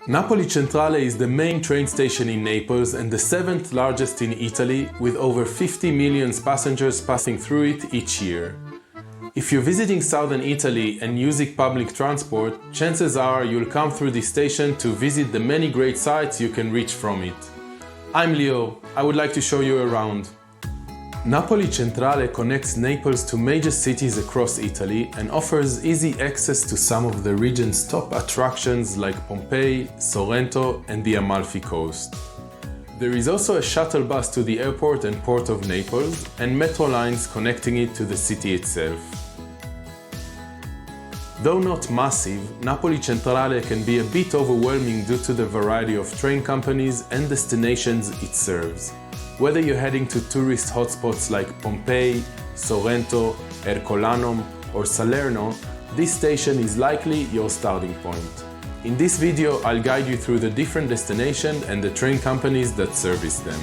Napoli Centrale is the main train station in Naples and the 7th largest in Italy, with over 50 million passengers passing through it each year. If you're visiting southern Italy and using public transport, chances are you'll come through this station to visit the many great sights you can reach from it. I'm Leo. I would like to show you around. Napoli Centrale connects Naples to major cities across Italy and offers easy access to some of the region's top attractions like Pompeii, Sorrento and the Amalfi Coast. There is also a shuttle bus to the airport and port of Naples and metro lines connecting it to the city itself. Though not massive, Napoli Centrale can be a bit overwhelming due to the variety of train companies and destinations it serves. Whether you're heading to tourist hotspots like Pompeii, Sorrento, Herculaneum or Salerno, this station is likely your starting point. In this video, I'll guide you through the different destinations and the train companies that service them.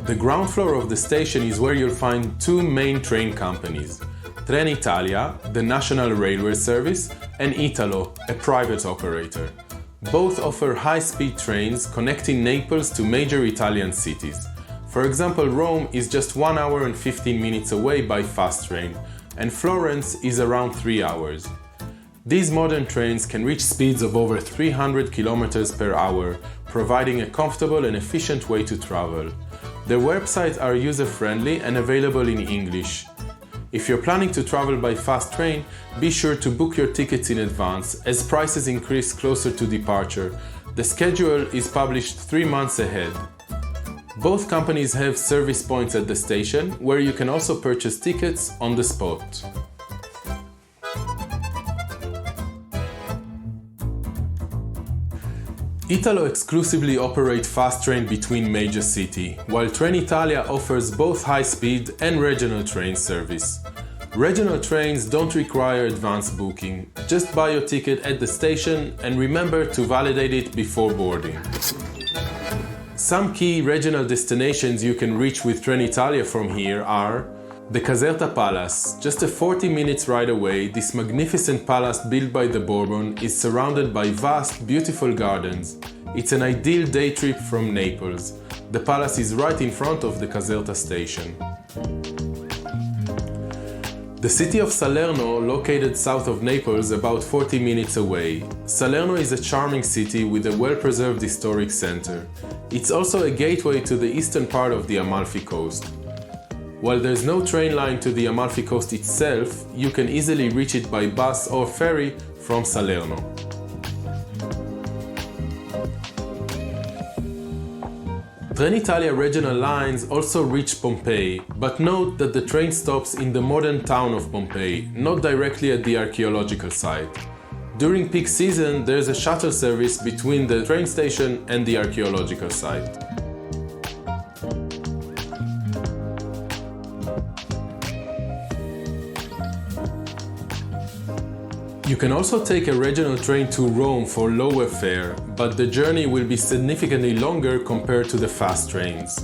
The ground floor of the station is where you'll find two main train companies: Trenitalia, the national railway service, and Italo, a private operator. Both offer high-speed trains connecting Naples to major Italian cities. For example, Rome is just 1 hour and 15 minutes away by fast train, and Florence is around 3 hours. These modern trains can reach speeds of over 300 kilometers per hour, providing a comfortable and efficient way to travel. Their websites are user-friendly and available in English. If you're planning to travel by fast train, be sure to book your tickets in advance, as prices increase closer to departure. The schedule is published 3 months ahead. Both companies have service points at the station, where you can also purchase tickets on the spot. Italo exclusively operate fast train between major cities, while Trenitalia offers both high-speed and regional train service. Regional trains don't require advance booking. Just buy your ticket at the station and remember to validate it before boarding. Some key regional destinations you can reach with Trenitalia from here are the Caserta Palace. Just a 40 minutes ride away, this magnificent palace built by the Bourbon is surrounded by vast, beautiful gardens. It's an ideal day trip from Naples. The palace is right in front of the Caserta station. The city of Salerno, located south of Naples, about 40 minutes away. Salerno is a charming city with a well-preserved historic center. It's also a gateway to the eastern part of the Amalfi Coast. While there's no train line to the Amalfi Coast itself, you can easily reach it by bus or ferry from Salerno. Trenitalia regional lines also reach Pompeii, but note that the train stops in the modern town of Pompeii, not directly at the archaeological site. During peak season, there's a shuttle service between the train station and the archaeological site. You can also take a regional train to Rome for lower fare, but the journey will be significantly longer compared to the fast trains.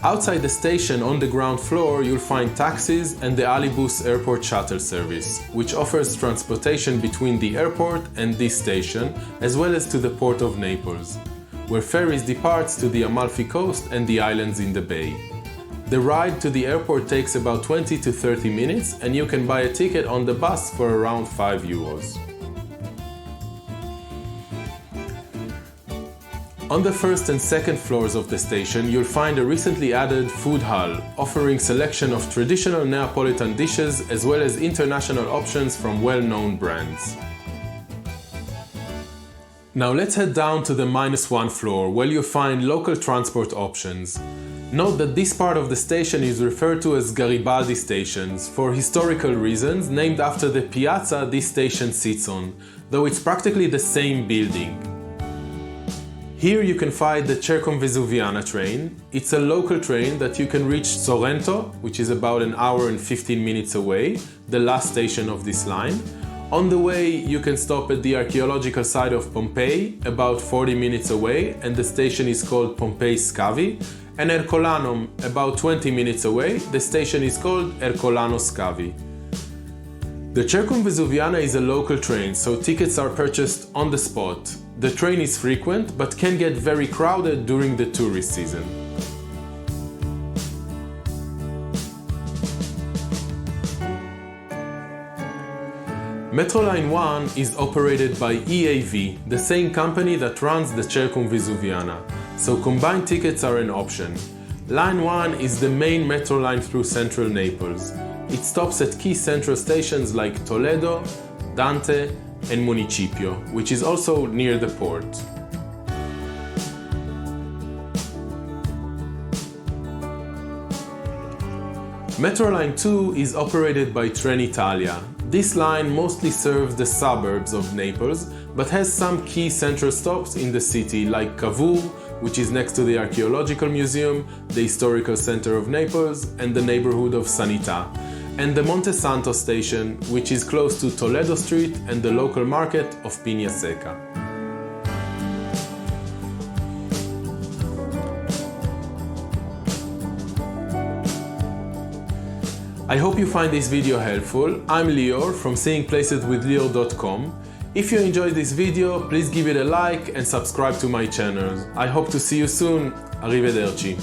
Outside the station on the ground floor, you'll find taxis and the Alibus airport shuttle service, which offers transportation between the airport and this station, as well as to the port of Naples, where ferries departs to the Amalfi Coast and the islands in the bay. The ride to the airport takes about 20 to 30 minutes and you can buy a ticket on the bus for around €5. On the first and second floors of the station, you'll find a recently added food hall, offering selection of traditional Neapolitan dishes as well as international options from well-known brands. Now let's head down to the -1 floor, where you'll find local transport options. Note that this part of the station is referred to as Garibaldi Stations for historical reasons, named after the piazza this station sits on, though it's practically the same building. Here you can find the Circumvesuviana train. It's a local train that you can reach Sorrento, which is about 1 hour and 15 minutes away, the last station of this line. On the way, you can stop at the archaeological site of Pompeii, about 40 minutes away, and the station is called Pompeii Scavi. And Herculaneum, about 20 minutes away, the station is called Herculano Scavi. The Circumvesuviana is a local train, so tickets are purchased on the spot. The train is frequent, but can get very crowded during the tourist season. Metro Line 1 is operated by EAV, the same company that runs the Circumvesuviana, so combined tickets are an option. Line 1 is the main metro line through central Naples. It stops at key central stations like Toledo, Dante, and Municipio, which is also near the port. Metro Line 2 is operated by Trenitalia. This line mostly serves the suburbs of Naples, but has some key central stops in the city like 𝐬𝐿, which is next to the Archaeological Museum, the Historical Center of Naples, and the neighborhood of Sanità, and the Monte Santo station, which is close to Toledo Street and the local market of Piña Seca. I hope you find this video helpful. I'm Lior from SeeingPlaceswithLior.com. If you enjoyed this video, please give it a like and subscribe to my channel. I hope to see you soon. Arrivederci.